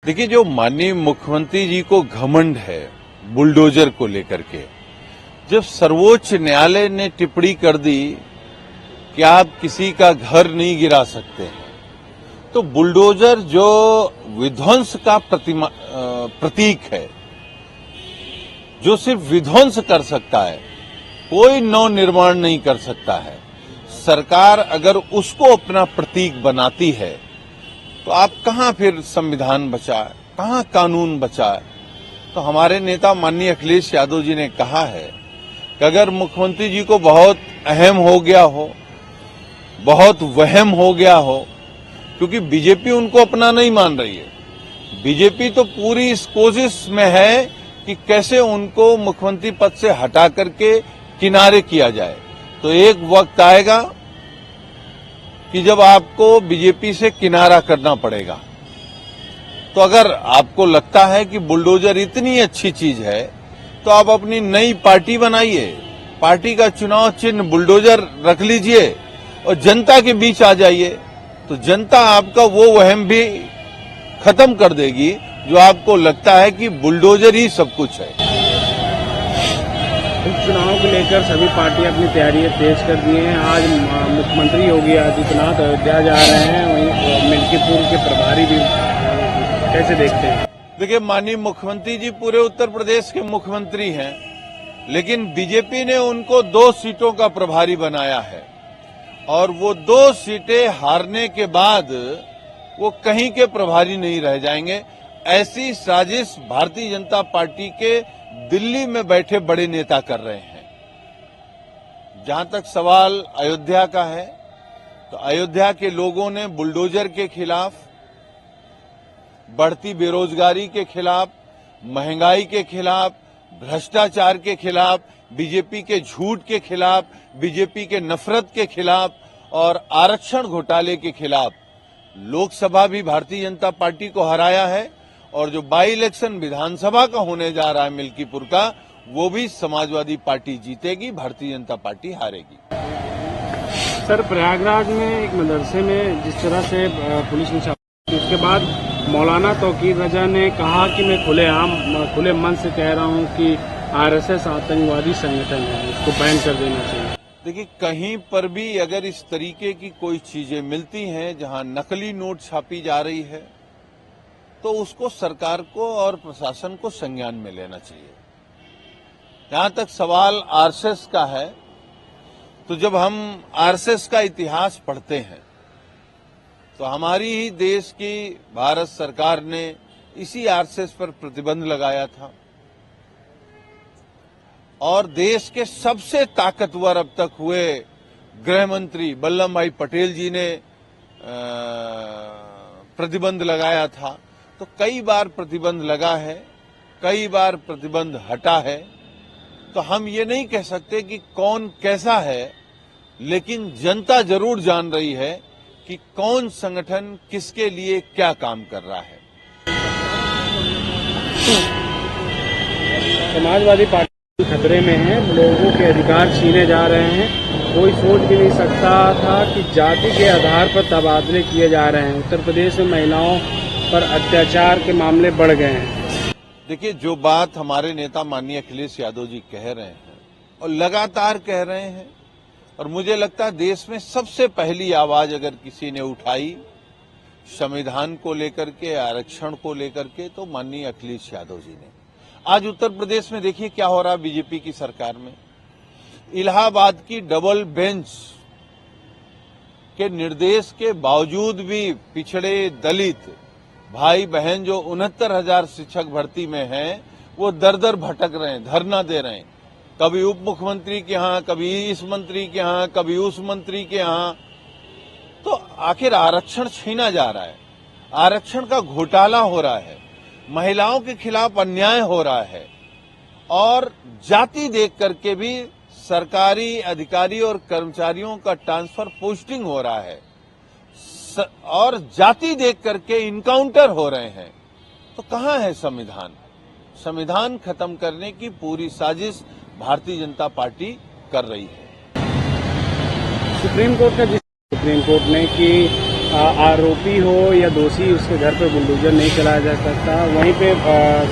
देखिए, जो माननीय मुख्यमंत्री जी को घमंड है बुलडोजर को लेकर के, जब सर्वोच्च न्यायालय ने टिप्पणी कर दी कि आप किसी का घर नहीं गिरा सकते हैं, तो बुलडोजर जो विध्वंस का प्रतीक है, जो सिर्फ विध्वंस कर सकता है, कोई नव निर्माण नहीं कर सकता है, सरकार अगर उसको अपना प्रतीक बनाती है तो आप कहां फिर संविधान बचाए, कहां कानून बचाए। तो हमारे नेता माननीय अखिलेश यादव जी ने कहा है कि अगर मुख्यमंत्री जी को बहुत अहम हो गया हो, बहुत वहम हो गया हो, क्योंकि बीजेपी उनको अपना नहीं मान रही है, बीजेपी तो पूरी इस कोशिश में है कि कैसे उनको मुख्यमंत्री पद से हटा करके किनारे किया जाए। तो एक वक्त आएगा कि जब आपको बीजेपी से किनारा करना पड़ेगा। तो अगर आपको लगता है कि बुलडोजर इतनी अच्छी चीज है तो आप अपनी नई पार्टी बनाइए, पार्टी का चुनाव चिन्ह बुलडोजर रख लीजिए और जनता के बीच आ जाइए। तो जनता आपका वो वहम भी खत्म कर देगी जो आपको लगता है कि बुलडोजर ही सब कुछ है। चुनाव को लेकर सभी पार्टियां अपनी तैयारियां तेज कर दी हैं। आज मुख्यमंत्री योगी आदित्यनाथ अयोध्या जा रहे हैं, वहीं मिल्कीपुर के प्रभारी भी, कैसे देखते हैं? देखिए, माननीय मुख्यमंत्री जी पूरे उत्तर प्रदेश के मुख्यमंत्री हैं, लेकिन बीजेपी ने उनको 2 सीटों का प्रभारी बनाया है और वो 2 सीटें हारने के बाद वो कहीं के प्रभारी नहीं रह जाएंगे। ऐसी साजिश भारतीय जनता पार्टी के दिल्ली में बैठे बड़े नेता कर रहे हैं। जहां तक सवाल अयोध्या का है, तो अयोध्या के लोगों ने बुलडोजर के खिलाफ, बढ़ती बेरोजगारी के खिलाफ, महंगाई के खिलाफ, भ्रष्टाचार के खिलाफ, बीजेपी के झूठ के खिलाफ, बीजेपी के नफरत के खिलाफ और आरक्षण घोटाले के खिलाफ लोकसभा भी भारतीय जनता पार्टी को हराया है और जो बाई इलेक्शन विधानसभा का होने जा रहा है मिल्कीपुर का, वो भी समाजवादी पार्टी जीतेगी, भारतीय जनता पार्टी हारेगी। सर, प्रयागराज में एक मदरसे में जिस तरह से पुलिस ने छापा, उसके बाद मौलाना तौकीर रजा ने कहा कि मैं खुले मन से कह रहा हूं कि आरएसएस आतंकवादी संगठन है, इसको बैन कर देना चाहिए। देखिए, कहीं पर भी अगर इस तरीके की कोई चीजें मिलती हैं जहां नकली नोट छापी जा रही है, तो उसको सरकार को और प्रशासन को संज्ञान में लेना चाहिए। जहां तक सवाल आरएसएस का है, तो जब हम आरएसएस का इतिहास पढ़ते हैं तो हमारी ही देश की भारत सरकार ने इसी आरएसएस पर प्रतिबंध लगाया था और देश के सबसे ताकतवर अब तक हुए गृह मंत्री वल्लभ भाई पटेल जी ने प्रतिबंध लगाया था। तो कई बार प्रतिबंध लगा है, कई बार प्रतिबंध हटा है। तो हम ये नहीं कह सकते कि कौन कैसा है, लेकिन जनता जरूर जान रही है कि कौन संगठन किसके लिए क्या काम कर रहा है। समाजवादी पार्टी खतरे में है, लोगों के अधिकार छीने जा रहे हैं। कोई सोच भी नहीं सकता था कि जाति के आधार पर तबादले किए जा रहे हैं। उत्तर प्रदेश में महिलाओं पर अत्याचार के मामले बढ़ गए हैं। देखिए, जो बात हमारे नेता माननीय अखिलेश यादव जी कह रहे हैं और लगातार कह रहे हैं, और मुझे लगता है देश में सबसे पहली आवाज अगर किसी ने उठाई संविधान को लेकर के, आरक्षण को लेकर के, तो माननीय अखिलेश यादव जी ने। आज उत्तर प्रदेश में देखिए क्या हो रहा है बीजेपी की सरकार में। इलाहाबाद की डबल बेंच के निर्देश के बावजूद भी पिछड़े दलित भाई बहन जो 69,000 शिक्षक भर्ती में हैं, वो दर दर भटक रहे हैं, धरना दे रहे हैं, कभी उप मुख्यमंत्री के यहां, कभी इस मंत्री के यहां, कभी उस मंत्री के यहां। तो आखिर आरक्षण छीना जा रहा है, आरक्षण का घोटाला हो रहा है, महिलाओं के खिलाफ अन्याय हो रहा है और जाति देख करके भी सरकारी अधिकारी और कर्मचारियों का ट्रांसफर पोस्टिंग हो रहा है और जाति देख करके इनकाउंटर हो रहे हैं। तो कहां है संविधान? संविधान खत्म करने की पूरी साजिश भारतीय जनता पार्टी कर रही है। सुप्रीम कोर्ट ने कि आरोपी हो या दोषी उसके घर पर बुलडोजर नहीं चलाया जा सकता। वहीं पे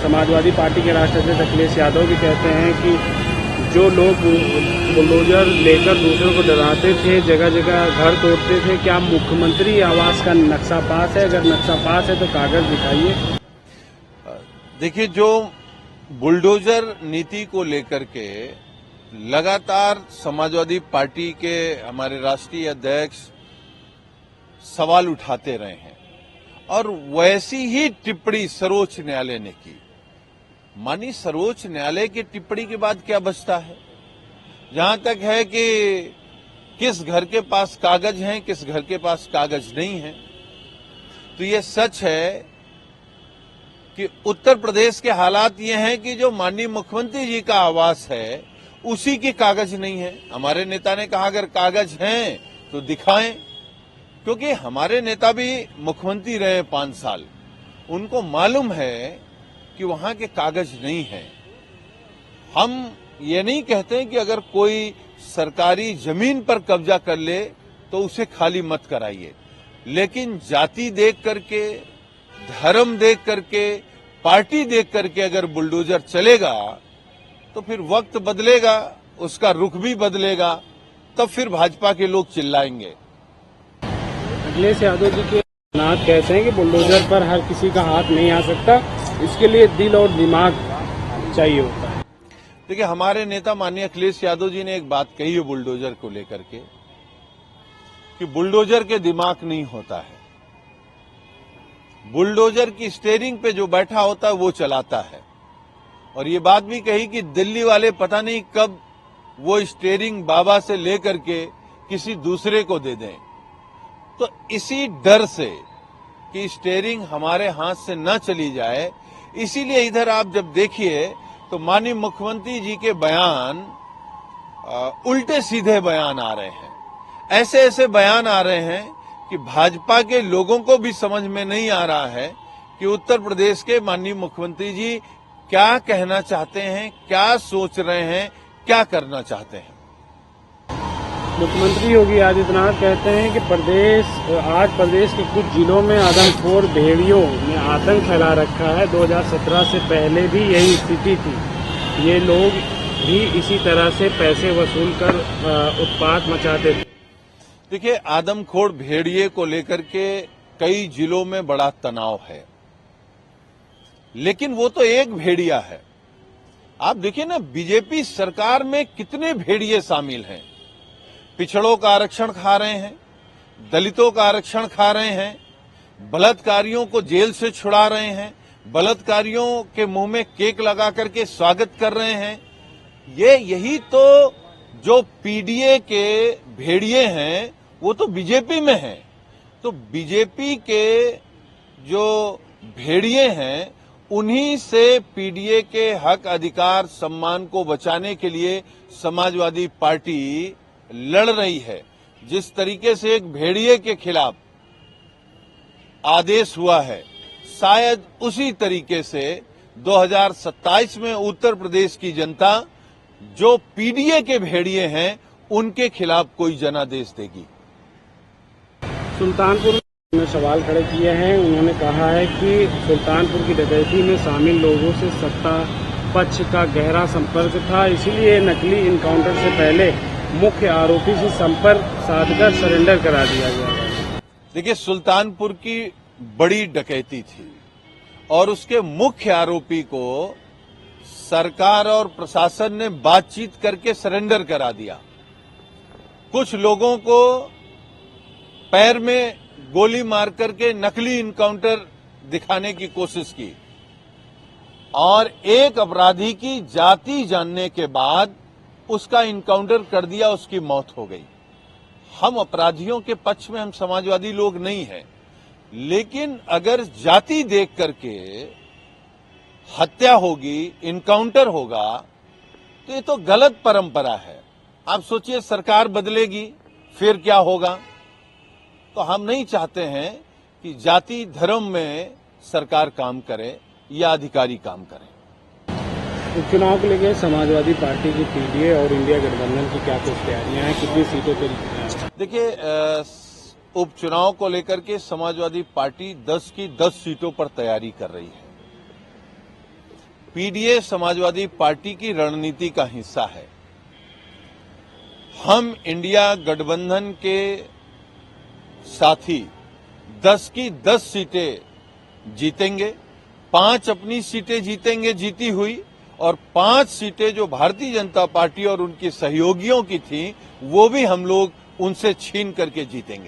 समाजवादी पार्टी के राष्ट्रीय अध्यक्ष अखिलेश यादव भी कहते हैं कि जो लोग बुलडोजर लेकर दूसरों को डराते थे, जगह जगह घर तोड़ते थे, क्या मुख्यमंत्री आवास का नक्शा पास है? अगर नक्शा पास है तो कागज दिखाइए। देखिए, जो बुलडोजर नीति को लेकर के लगातार समाजवादी पार्टी के हमारे राष्ट्रीय अध्यक्ष सवाल उठाते रहे हैं और वैसी ही टिप्पणी सर्वोच्च न्यायालय ने की। मानी सर्वोच्च न्यायालय की टिप्पणी के बाद क्या बचता है? जहां तक है कि किस घर के पास कागज हैं, किस घर के पास कागज नहीं है, तो ये सच है कि उत्तर प्रदेश के हालात ये हैं कि जो माननीय मुख्यमंत्री जी का आवास है उसी के कागज नहीं है। हमारे नेता ने कहा अगर कागज हैं तो दिखाएं, क्योंकि हमारे नेता भी मुख्यमंत्री रहे 5 साल, उनको मालूम है कि वहां के कागज नहीं है। हम ये नहीं कहते कि अगर कोई सरकारी जमीन पर कब्जा कर ले तो उसे खाली मत कराइए, लेकिन जाति देख करके, धर्म देख करके, पार्टी देख करके अगर बुलडोजर चलेगा तो फिर वक्त बदलेगा, उसका रुख भी बदलेगा, तब फिर भाजपा के लोग चिल्लाएंगे। अखिलेश यादव जी के नाथ कहते हैं कि बुलडोजर पर हर किसी का हाथ नहीं आ सकता, इसके लिए दिल और दिमाग चाहिए होता है। देखिए, हमारे नेता माननीय अखिलेश यादव जी ने एक बात कही है बुलडोजर को लेकर के कि बुलडोजर के दिमाग नहीं होता है, बुलडोजर की स्टीयरिंग पे जो बैठा होता है वो चलाता है। और ये बात भी कही कि दिल्ली वाले पता नहीं कब वो स्टीयरिंग बाबा से लेकर के किसी दूसरे को दे दें। तो इसी डर से कि स्टीयरिंग हमारे हाथ से न चली जाए, इसीलिए इधर आप जब देखिए तो माननीय मुख्यमंत्री जी के बयान उल्टे सीधे बयान आ रहे हैं, ऐसे ऐसे बयान आ रहे हैं कि भाजपा के लोगों को भी समझ में नहीं आ रहा है कि उत्तर प्रदेश के माननीय मुख्यमंत्री जी क्या कहना चाहते हैं, क्या सोच रहे हैं, क्या करना चाहते हैं। मुख्यमंत्री योगी आदित्यनाथ कहते हैं कि आज प्रदेश के कुछ जिलों में आदमखोर भेड़ियों ने आतंक फैला रखा है। 2017 से पहले भी यही स्थिति थी, ये लोग भी इसी तरह से पैसे वसूल कर उत्पात मचाते थे। देखिए, आदमखोर भेड़िए को लेकर के कई जिलों में बड़ा तनाव है, लेकिन वो तो एक भेड़िया है। आप देखिए ना, बीजेपी सरकार में कितने भेड़िए शामिल हैं। पिछड़ों का आरक्षण खा रहे हैं, दलितों का आरक्षण खा रहे हैं, बलात्कारियों को जेल से छुड़ा रहे हैं, बलात्कारियों के मुंह में केक लगा करके स्वागत कर रहे हैं। यही तो जो पीडीए के भेड़िए हैं वो तो बीजेपी में हैं। तो बीजेपी के जो भेड़िए हैं उन्हीं से पीडीए के हक, अधिकार, सम्मान को बचाने के लिए समाजवादी पार्टी लड़ रही है। जिस तरीके से एक भेड़िए के खिलाफ आदेश हुआ है, शायद उसी तरीके से 2027 में उत्तर प्रदेश की जनता जो पीडीए के भेड़िए हैं उनके खिलाफ कोई जनादेश देगी। सुल्तानपुर में सवाल खड़े किए हैं। उन्होंने कहा है कि सुल्तानपुर की डकैती में शामिल लोगों से सत्ता पक्ष का गहरा संपर्क था, इसीलिए नकली इनकाउंटर से पहले मुख्य आरोपी से संपर्क साधकर सरेंडर करा दिया गया। देखिए, सुल्तानपुर की बड़ी डकैती थी और उसके मुख्य आरोपी को सरकार और प्रशासन ने बातचीत करके सरेंडर करा दिया। कुछ लोगों को पैर में गोली मार करके नकली इनकाउंटर दिखाने की कोशिश की और एक अपराधी की जाति जानने के बाद उसका इनकाउंटर कर दिया, उसकी मौत हो गई। हम अपराधियों के पक्ष में, हम समाजवादी लोग नहीं हैं, लेकिन अगर जाति देख करके हत्या होगी, इनकाउंटर होगा, तो ये तो गलत परंपरा है। आप सोचिए, सरकार बदलेगी फिर क्या होगा। तो हम नहीं चाहते हैं कि जाति धर्म में सरकार काम करे या अधिकारी काम करें। उपचुनाव को लेकर समाजवादी पार्टी की पीडीए और इंडिया गठबंधन की क्या कुछ तैयारियां हैं, कितनी सीटों पर? देखिए, उपचुनाव को लेकर के समाजवादी पार्टी 10 की 10 सीटों पर तैयारी कर रही है। पीडीए समाजवादी पार्टी की रणनीति का हिस्सा है। हम इंडिया गठबंधन के साथी 10 की 10 सीटें जीतेंगे, 5 अपनी सीटें जीतेंगे जीती हुई, और 5 सीटें जो भारतीय जनता पार्टी और उनके सहयोगियों की थी वो भी हम लोग उनसे छीन करके जीतेंगे।